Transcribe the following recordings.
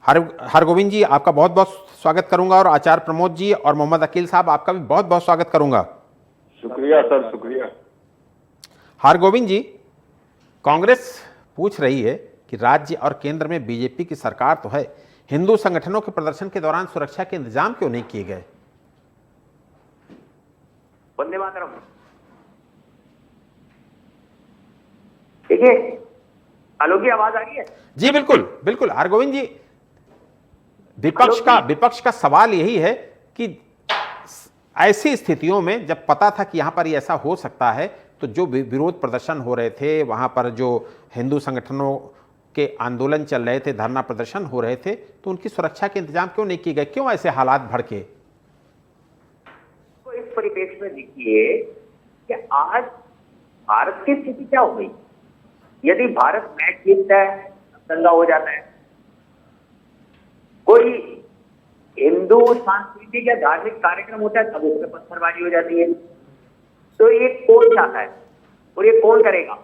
हरगोविंद जी, आपका बहुत बहुत स्वागत करूंगा और आचार्य प्रमोद जी और मोहम्मद अकील साहब, आपका भी बहुत बहुत स्वागत करूंगा। शुक्रिया सर, शुक्रिया। हरगोविंद जी, कांग्रेस पूछ रही है कि राज्य और केंद्र में बीजेपी की सरकार तो है, हिंदू संगठनों के प्रदर्शन के दौरान सुरक्षा के इंतजाम क्यों नहीं किए गए? वंदे मातरम। देखिए, आलोक की आवाज आ रही है? जी बिल्कुल बिल्कुल। हरगोविंद जी, विपक्ष का सवाल यही है कि ऐसी स्थितियों में जब पता था कि यहां पर ये ऐसा हो सकता है, तो जो विरोध प्रदर्शन हो रहे थे, वहां पर जो हिंदू संगठनों के आंदोलन चल रहे थे, धरना प्रदर्शन हो रहे थे, तो उनकी सुरक्षा के इंतजाम क्यों नहीं किए गए? क्यों ऐसे हालात भड़के? तो इस परिप्रेक्ष्य में देखिए कि आज भारत की स्थिति क्या हो गई। यदि भारत मैच जीतता है, दंगा हो जाता है। कोई हिंदू सांस्कृतिक या धार्मिक कार्यक्रम होता है, तब उसमें पत्थरबाजी हो जाती है। तो ये कौन चाहता है और ये कौन करेगा?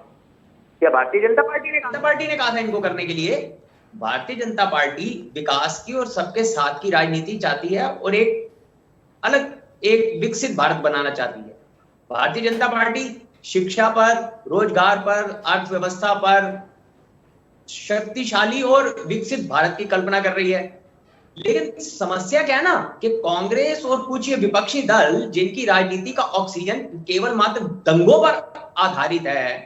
क्या भारतीय जनता पार्टी ने कहा था इनको करने के लिए? भारतीय जनता पार्टी विकास की और सबके साथ की राजनीति चाहती है और एक अलग, एक विकसित भारत बनाना चाहती है। भारतीय जनता पार्टी शिक्षा पर, रोजगार पर, अर्थव्यवस्था पर शक्तिशाली और विकसित भारत की कल्पना कर रही है। लेकिन समस्या क्या है ना कि कांग्रेस और कुछ ये विपक्षी दल, जिनकी राजनीति का ऑक्सीजन केवल मात्र दंगों पर आधारित है,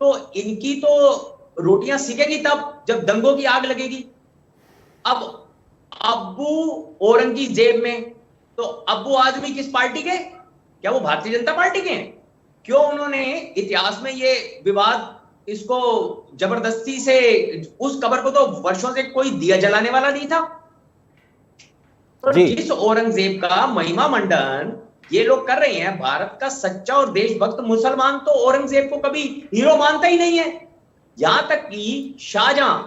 तो इनकी तो रोटियां सिकेगी तब जब दंगों की आग लगेगी। अब अब्बू औरंगी जेब में, तो अब्बू आदमी किस पार्टी के? क्या वो भारतीय जनता पार्टी के हैं? क्यों उन्होंने इतिहास में ये विवाद, इसको जबरदस्ती से, उस कब्र को तो वर्षों से कोई दिया जलाने वाला नहीं था। तो जिस औरंगजेब का महिमा मंडन ये लोग कर रहे हैं, भारत का सच्चा और देशभक्त मुसलमान तो औरंगजेब को कभी हीरो मानता ही नहीं है। यहां तक कि शाहजहां,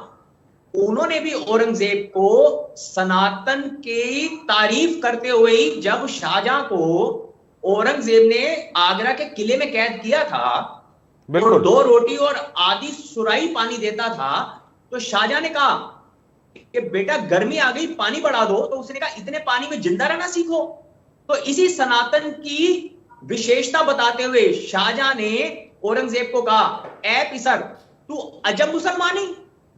उन्होंने भी औरंगजेब को सनातन की तारीफ करते हुए ही, जब शाहजहां को औरंगजेब ने आगरा के किले में कैद किया था और 2 रोटी और आधी सुराही पानी देता था, तो शाहजहां ने कहा कि बेटा गर्मी आ गई, पानी बढ़ा दो। तो उसने कहा इतने पानी में जिंदा रहना सीखो। तो इसी सनातन की विशेषता बताते हुए शाहजहां ने औरंगजेब को कहा, ऐ पिसर तू अजब मुसलमानी,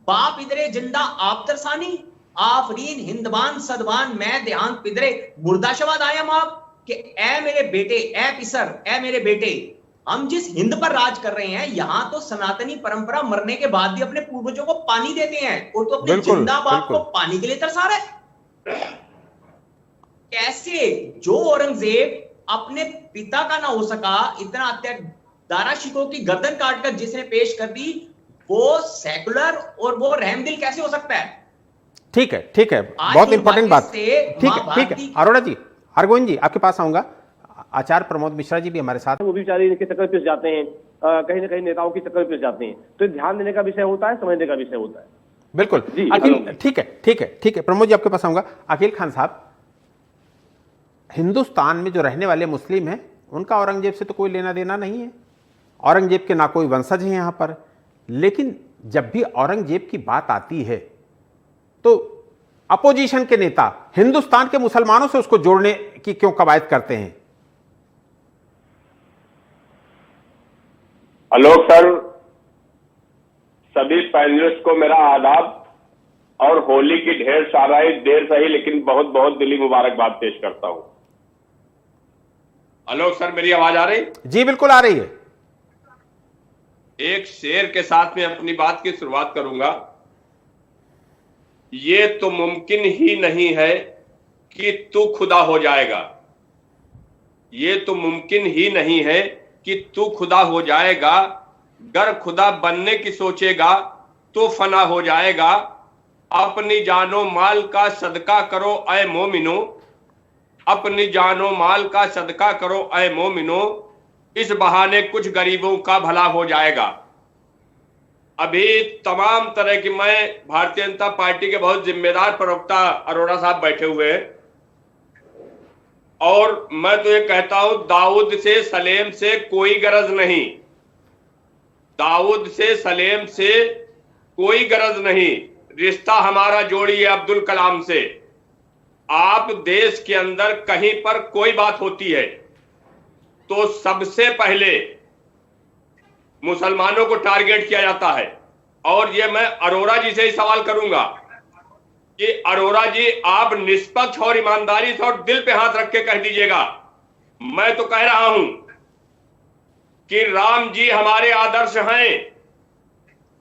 बाप इधरे जिंदा आप तरसानी, आफरीन हिंदवान सदवान मैं देहांत पिदरे मुर्दाशाबाद आया माप, कि ऐ मेरे बेटे, ऐ पिसर, ऐ मेरे बेटे, हम जिस हिंद पर राज कर रहे हैं, यहां तो सनातनी परंपरा मरने के बाद भी अपने पूर्वजों को पानी देते हैं, और तो अपने जिंदा बाप को पानी के लिए तरसा रहा है। कैसे जो औरंगजेब अपने पिता का ना हो सका, इतना दाराशिकों की गर्दन काटकर जिसने पेश कर दी, वो सेकुलर और वो रहमदिल कैसे हो सकता है? ठीक है, ठीक है, बहुत इंपॉर्टेंट बात। ठीक है अरोड़ा जी, हरगोविंद जी आपके पास आऊंगा। आचार्य प्रमोद मिश्रा जी भी हमारे साथ, वो भी बेचारे इनके चक्कर पिस जाते हैं, कहीं ना कहीं नेताओं की चक्कर पिस जाते हैं। तो ध्यान देने का विषय होता है, समझने का विषय होता है। बिल्कुल अकील, ठीक है ठीक है ठीक है, प्रमोद जी आपके पास आऊंगा। अकील खान साहब, हिंदुस्तान में जो रहने वाले मुस्लिम हैं, उनका औरंगजेब से तो कोई लेना देना नहीं है, औरंगजेब के ना कोई वंशज है यहां पर। लेकिन जब भी औरंगजेब की बात आती है, तो अपोजिशन के नेता हिंदुस्तान के मुसलमानों से उसको जोड़ने की क्यों कवायद करते हैं? आलोक सर, सभी पैनलिस्ट को मेरा आदाब और होली की ढेर सारा ही, देर सही लेकिन बहुत बहुत दिली मुबारकबाद पेश करता हूं। आलोक सर, मेरी आवाज आ रही? जी बिल्कुल आ रही है। एक शेर के साथ में अपनी बात की शुरुआत करूंगा। ये तो मुमकिन ही नहीं है कि तू खुदा हो जाएगा, ये तो मुमकिन ही नहीं है कि तू खुदा हो जाएगा, गर खुदा बनने की सोचेगा तो फना हो जाएगा। अपनी जानो माल का सदका करो ऐ मोमिनो, अपनी जानो माल का सदका करो ऐ मोमिनो, इस बहाने कुछ गरीबों का भला हो जाएगा। अभी तमाम तरह की, मैं भारतीय जनता पार्टी के बहुत जिम्मेदार प्रवक्ता अरोड़ा साहब बैठे हुए हैं, और मैं तो ये कहता हूं, दाऊद से सलेम से कोई गरज नहीं, दाऊद से सलेम से कोई गरज नहीं, रिश्ता हमारा जोड़िए अब्दुल कलाम से। आप देश के अंदर कहीं पर कोई बात होती है तो सबसे पहले मुसलमानों को टारगेट किया जाता है। और ये मैं अरोड़ा जी से ही सवाल करूंगा कि अरोड़ा जी, आप निष्पक्ष और ईमानदारी से और दिल पे हाथ रख के कह दीजिएगा, मैं तो कह रहा हूं कि राम जी हमारे आदर्श हैं,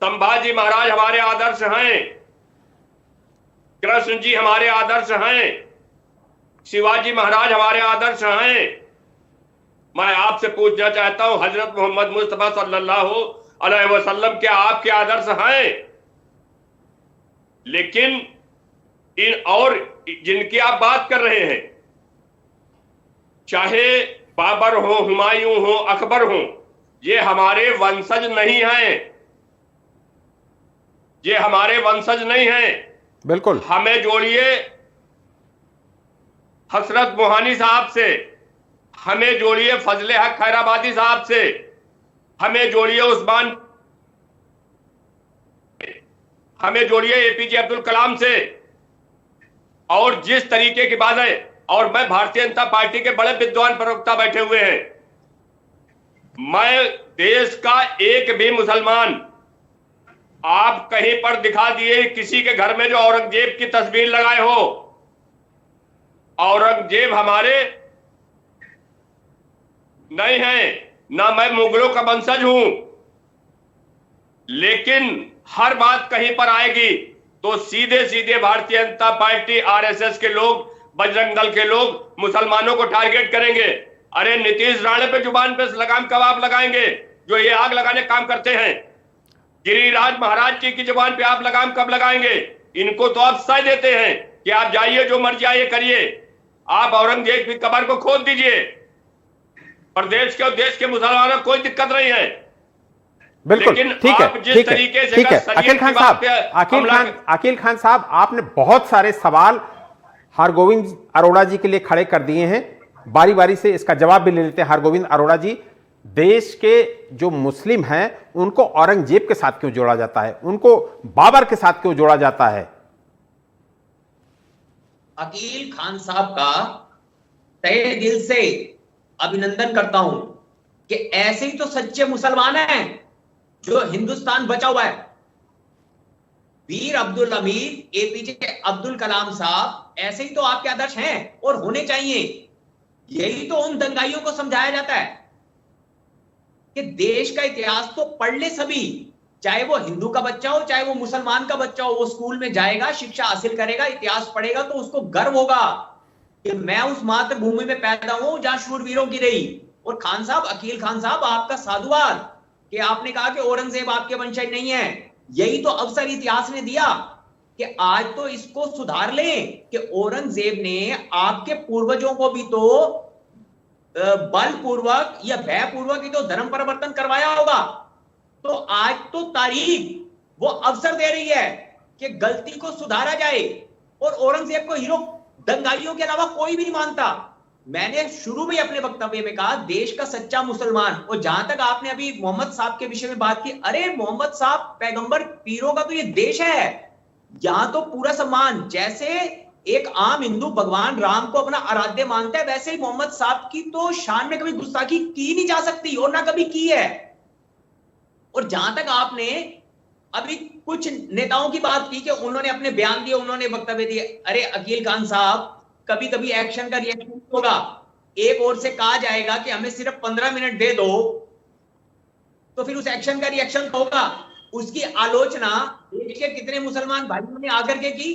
संभाजी महाराज हमारे आदर्श हैं, कृष्ण जी हमारे आदर्श हैं, शिवाजी महाराज हमारे आदर्श हैं। मैं आपसे पूछना चाहता हूं, हजरत मोहम्मद मुस्तफा सल्लल्लाहु अलैहि वसल्लम क्या आपके आदर्श हैं? लेकिन इन और जिनकी आप बात कर रहे हैं, चाहे बाबर हो, हुमायूं हो, अकबर हो, ये हमारे वंशज नहीं हैं, ये हमारे वंशज नहीं हैं। बिल्कुल। हमें जोड़िए हसरत मोहानी साहब से, हमें जोड़िए फजले हक खैराबादी साहब से, हमें जोड़िए उस्मान, हमें जोड़िए एपीजे अब्दुल कलाम से। और जिस तरीके की बात है, और मैं भारतीय जनता पार्टी के बड़े विद्वान प्रवक्ता बैठे हुए हैं, मैं देश का एक भी मुसलमान आप कहीं पर दिखा दिए किसी के घर में जो औरंगजेब की तस्वीर लगाए हो। औरंगजेब हमारे नहीं है, ना मैं मुगलों का वंशज हूं, लेकिन हर बात कहीं पर आएगी तो सीधे सीधे भारतीय जनता पार्टी, आरएसएस के लोग, बजरंग दल के लोग मुसलमानों को टारगेट करेंगे। अरे नीतीश राणे पे जुबान पे लगाम कब आप लगाएंगे, जो ये आग लगाने काम करते हैं? गिरिराज महाराज जी की जुबान पे आप लगाम कब लगाएंगे? इनको तो आप सह देते हैं कि आप जाइए, जो मर्जी आइए करिए, आप औरंगजेब की कब्र को खोद दीजिए। प्रदेश के और देश के मुसलमानों को कोई दिक्कत नहीं है। बिल्कुल, ठीक है, ठीक है, ठीक है। अकील खान साहब, अकील खान साहब, आपने बहुत सारे सवाल हरगोविंद अरोड़ा जी के लिए खड़े कर दिए हैं। बारी बारी से इसका जवाब भी ले लेते हैं। हरगोविंद अरोड़ा जी, देश के जो मुस्लिम हैं उनको औरंगजेब के साथ क्यों जोड़ा जाता है, उनको बाबर के साथ क्यों जोड़ा जाता है? अकील खान साहब का तहे दिल से अभिनंदन करता हूं कि ऐसे ही तो सच्चे मुसलमान हैं जो हिंदुस्तान बचा हुआ है। वीर अब्दुल हमीद, एपीजे अब्दुल कलाम साहब ऐसे ही तो आपके आदर्श हैं और होने चाहिए। यही तो उन दंगाइयों को समझाया जाता है कि देश का इतिहास तो पढ़ ले सभी, चाहे वो हिंदू का बच्चा हो, चाहे वो मुसलमान का बच्चा हो। वो स्कूल में जाएगा, शिक्षा हासिल करेगा, इतिहास पढ़ेगा तो उसको गर्व होगा कि मैं उस मातृभूमि में पैदा हूं जहां शूरवीरों की रही। और खान साहब, अकील खान साहब, आपका साधुवाद कि आपने कहा कि औरंगजेब आपके वंशज नहीं है। यही तो अवसर इतिहास ने दिया कि आज तो इसको सुधार लें कि औरंगजेब ने आपके पूर्वजों को भी तो बलपूर्वक या भयपूर्वक ही तो धर्म परिवर्तन करवाया होगा। तो आज तो तारीख वो अवसर दे रही है कि गलती को सुधारा जाए। और औरंगजेब को हीरो दंगाइयों के अलावा कोई भी नहीं मानता। मैंने शुरू में अपने वक्तव्य में कहा, देश का सच्चा मुसलमान। और जहां तक आपने अभी मोहम्मद साहब के विषय में बात की, अरे मोहम्मद साहब पैगंबर पीरों का तो ये देश है, यहां तो पूरा सम्मान। जैसे एक आम हिंदू भगवान राम को अपना आराध्य मानता है, वैसे ही मोहम्मद साहब की तो शान में कभी गुस्ताखी की नहीं जा सकती और ना कभी की है। और जहां तक आपने अभी कुछ नेताओं की बात की कि उन्होंने अपने बयान दिए, उन्होंने वक्तव्य दिए, अरे अकील खान साहब, कभी कभी एक्शन का रिएक्शन होगा। एक ओर से कहा जाएगा कि हमें सिर्फ 15 मिनट दे दो, तो फिर उस एक्शन का रिएक्शन होगा। उसकी आलोचना देश के कितने मुसलमान भाइयों ने आकर के की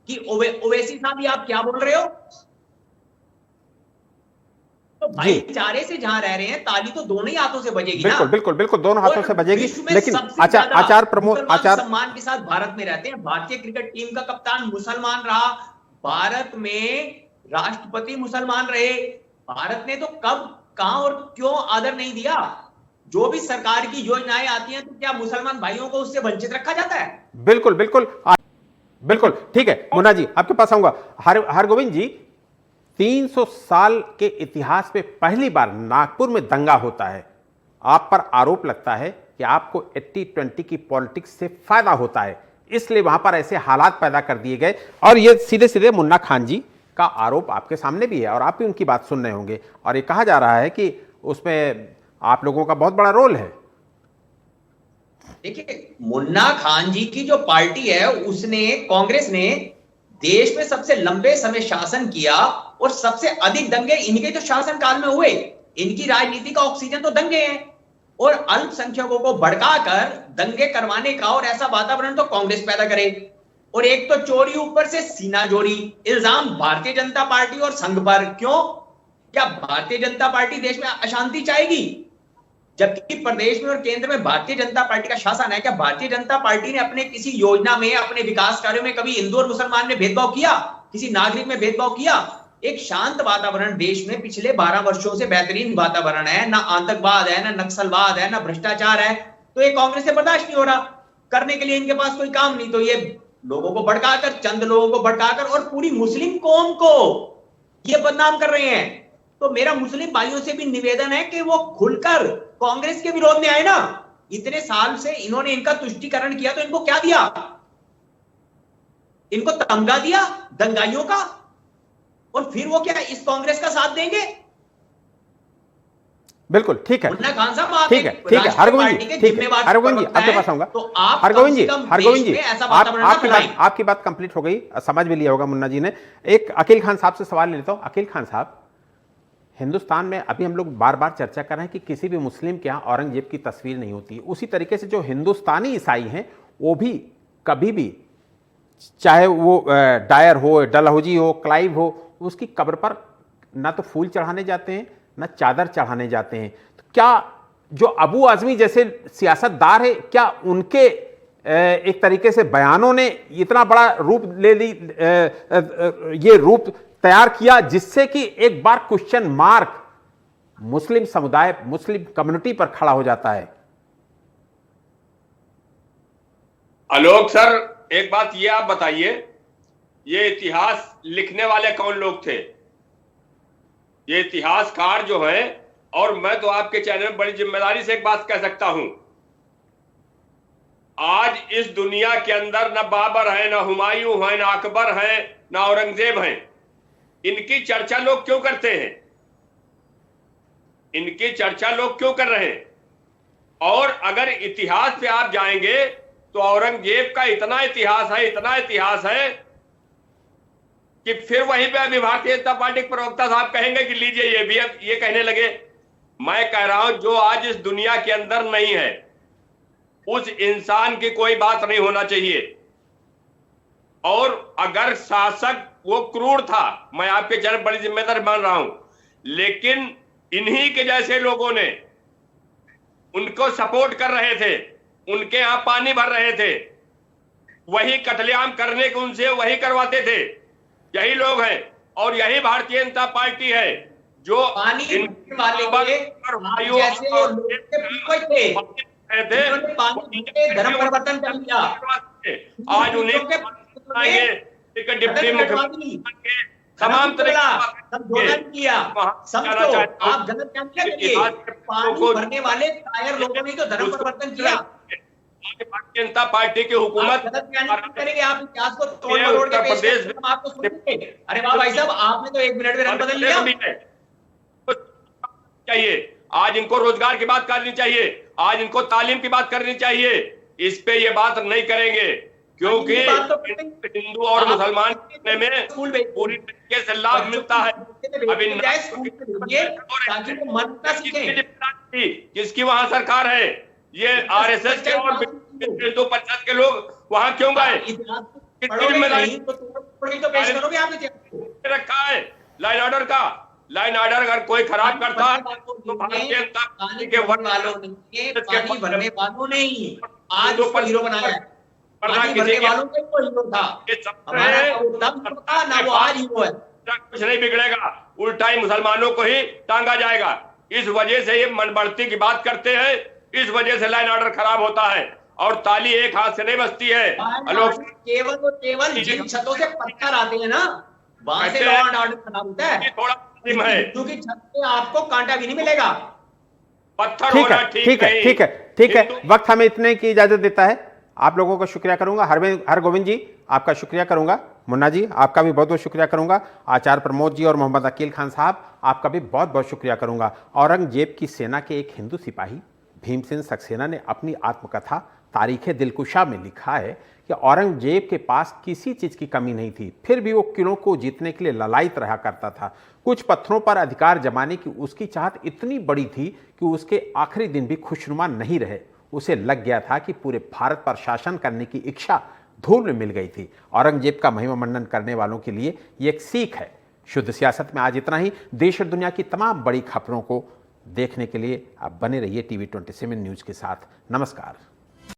कि ओवैसी साहब ये आप क्या बोल रहे हो? तो भाईचारे से जहां रह रहे हैं, ताली तो दोनों ही हाथों से बजेगी। बिल्कुल, ना? बिल्कुल, बिल्कुल, दोनों हाथों से बजेगी। लेकिन आचार आचार सम्मान के साथ भारत में रहते हैं। भारतीय क्रिकेट टीम का कप्तान मुसलमान रहा, भारत में राष्ट्रपति मुसलमान रहे। भारत ने तो कब, कहां और क्यों आदर नहीं दिया? जो भी सरकार की योजनाएं आती हैं तो क्या मुसलमान भाइयों को उससे वंचित रखा जाता है? बिल्कुल, बिल्कुल, बिल्कुल, ठीक है। मुन्ना जी, आपके पास आऊंगा। हरगोविंद जी, 300 साल के इतिहास में पहली बार नागपुर में दंगा होता है। आप पर आरोप लगता है कि आपको 80-20 की पॉलिटिक्स से फायदा होता है। इसलिए वहां पर ऐसे हालात पैदा कर दिए गए। और ये सीधे सीधे मुन्ना खान जी का आरोप आपके सामने भी है और आप भी उनकी बात सुन रहे होंगे, और ये कहा जा रहा है कि उसमें आप लोगों का बहुत बड़ा रोल है। देखिए, मुन्ना खान जी की जो पार्टी है उसने, कांग्रेस ने देश में सबसे लंबे समय शासन किया और सबसे अधिक दंगे इनके जो शासनकाल में हुए। इनकी राजनीति का ऑक्सीजन तो दंगे हैं, और अल्पसंख्यकों को भड़काकर दंगे करवाने का और ऐसा वातावरण तो कांग्रेस पैदा करे। और एक तो चोरी, ऊपर से सीना जोरी, इल्जाम भारतीय जनता पार्टी और संघ पर। क्यों? क्या भारतीय जनता पार्टी देश में अशांति चाहेगी? जबकि प्रदेश में और केंद्र में भारतीय जनता पार्टी का शासन है। क्या भारतीय जनता पार्टी ने अपने किसी योजना में, अपने विकास कार्यों में कभी हिंदू और मुसलमान में भेदभाव किया? किसी नागरिक में भेदभाव किया? एक शांत वातावरण देश में पिछले 12 वर्षों से बेहतरीन वातावरण है, ना आतंकवाद है, ना नक्सलवाद है, ना भ्रष्टाचार है। तो ये कांग्रेस से बर्दाश्त नहीं हो रहा, करने के लिए इनके पास कोई काम नहीं, तो ये लोगों को भड़काकर, चंद लोगों को भड़काकर और पूरी मुस्लिम कौम को ये बदनाम कर रहे हैं। तो मेरा मुस्लिम भाइयों से भी निवेदन है कि वो खुलकर कांग्रेस के विरोध में आए ना। इतने साल से इन्होंने इनका तुष्टीकरण किया, तो इनको क्या दिया? इनको तमगा दिया दंगाइयों का, और फिर वो क्या इस कांग्रेस का साथ देंगे? बिल्कुल ठीक है, मुन्ना खान साहब, आप ठीक है, ठीक है, हरगोविंद जी, ठीक है, हरगोविंद जी आपके पास आऊंगा। तो आप हरगोविंद जी, हरगोविंद जी, ऐसा वातावरण ना फैलाएं। आपकी बात कंप्लीट हो गई, समझ भी लिया होगा मुन्ना जी ने। एक अकील खान साहब से सवाल लेता हूं। अकील खान साहब, हिंदुस्तान में अभी हम लोग बार बार चर्चा कर रहे हैं कि किसी भी मुस्लिम के यहाँ औरंगजेब की तस्वीर नहीं होती। उसी तरीके से जो हिंदुस्तानी ईसाई हैं वो भी कभी भी, चाहे वो डायर हो, डलहौजी हो, क्लाइव हो, उसकी कब्र पर ना तो फूल चढ़ाने जाते हैं, ना चादर चढ़ाने जाते हैं। तो क्या जो अबू आजमी जैसे सियासतदार है, क्या उनके एक तरीके से बयानों ने इतना बड़ा रूप ले ली, ये रूप तैयार किया जिससे कि एक बार क्वेश्चन मार्क मुस्लिम समुदाय, मुस्लिम कम्युनिटी पर खड़ा हो जाता है? आलोक सर, एक बात ये आप बताइए, ये इतिहास लिखने वाले कौन लोग थे? ये इतिहासकार जो हैं, और मैं तो आपके चैनल में बड़ी जिम्मेदारी से एक बात कह सकता हूं, आज इस दुनिया के अंदर न बाबर है, न हुमायूं है, न अकबर है, न औरंगजेब हैं। इनकी चर्चा लोग क्यों करते हैं? इनकी चर्चा लोग क्यों कर रहे हैं? और अगर इतिहास पे आप जाएंगे तो औरंगजेब का इतना इतिहास है, इतना इतिहास है कि फिर वहीं पे अभी भारतीय जनता पार्टी के प्रवक्ता साहब कहेंगे कि लीजिए ये भी अब ये कहने लगे। मैं कह रहा हूं जो आज इस दुनिया के अंदर नहीं है उस इंसान की कोई बात नहीं होना चाहिए। और अगर शासक वो क्रूर था, मैं आपके चरण बड़ी जिम्मेदार मान रहा हूं, लेकिन इन्हीं के जैसे लोगों ने उनको सपोर्ट कर रहे थे, उनके यहां पानी भर रहे थे, वही कत्लेआम करने को उनसे वही करवाते थे। यही लोग हैं और यही भारतीय जनता पार्टी है जो पानी थे धर्म परिवर्तन कर लिया। आज उन्हें डिप्टी मुख्यमंत्री तमाम किया। समझो, आप गलत क्या करिए, पानी भरने वाले कायर लोगों ने तो धर्म परिवर्तन किया। भारतीय जनता पार्टी की हुकूमत करेंगे, आप इतिहास को तोड़ मरोड़ के पेश करेंगे, हम आपको सुनेंगे। अरे वाह भाई साहब, आपने तो 1 मिनट में रंग बदल लिया। चाहिए आज इनको रोजगार की बात करनी चाहिए, आज इनको तालीम की बात करनी चाहिए। इस पे ये बात नहीं करेंगे क्योंकि हिंदू और मुसलमान में पूरी तरीके से लाभ मिलता है। अभी किसकी वहां सरकार है? ये आरएसएस के और हिंदू परिषद के लोग वहां क्यों गए? रखा है लाइन ऑर्डर का। लाइन ऑर्डर अगर कोई खराब करता है तो भारतीय जनता पार्टी के पानी भरने वालों ने ही आज उसको हीरो बनाया है। पानी भरने वालों के वो हीरो था, हमारा तब था ना, वो आज हीरो है। कुछ नहीं बिगड़ेगा, उल्टा ही मुसलमानों को ही टांगा जाएगा। इस वजह से ये मनबढ़ती की बात करते हैं, इस वजह से लाइन ऑर्डर खराब होता है। और ताली एक हाथ से नहीं बजती है। केवल जिन छतों से पत्थर आते हैं ना, वहां से लॉ एंड ऑर्डर खराब होता है। थोड़ा है क्योंकि छत पे आपको कांटा भी नहीं मिलेगा। पत्थर होना ठीक है, ठीक है, ठीक है, ठीक है। वक्त हमें इतने की इजाजत देता है। आप लोगों का शुक्रिया करूंगा, हरगोविंद जी आपका शुक्रिया करूंगा, मुन्ना जी आपका भी बहुत बहुत शुक्रिया करूंगा, आचार्य प्रमोद जी और मोहम्मद अकील खान साहब आपका भी बहुत बहुत शुक्रिया करूंगा। औरंगजेब की सेना के एक हिंदू सिपाही भीमसेन सक्सेना ने अपनी आत्मकथा तारीख दिलकुशा में लिखा है कि औरंगजेब के पास किसी चीज की कमी नहीं थी, फिर भी वो किलों को जीतने के लिए ललायत रहा करता था। कुछ पत्थरों पर अधिकार जमाने की उसकी चाहत इतनी बड़ी थी कि उसके आखिरी दिन भी खुशनुमा नहीं रहे। उसे लग गया था कि पूरे भारत पर शासन करने की इच्छा धूल में मिल गई थी। औरंगजेब का महिमा मंडन करने वालों के लिए ये एक सीख है। शुद्ध सियासत में आज इतना ही। देश और दुनिया की तमाम बड़ी खबरों को देखने के लिए आप बने रहिए TV 27 न्यूज के साथ। नमस्कार।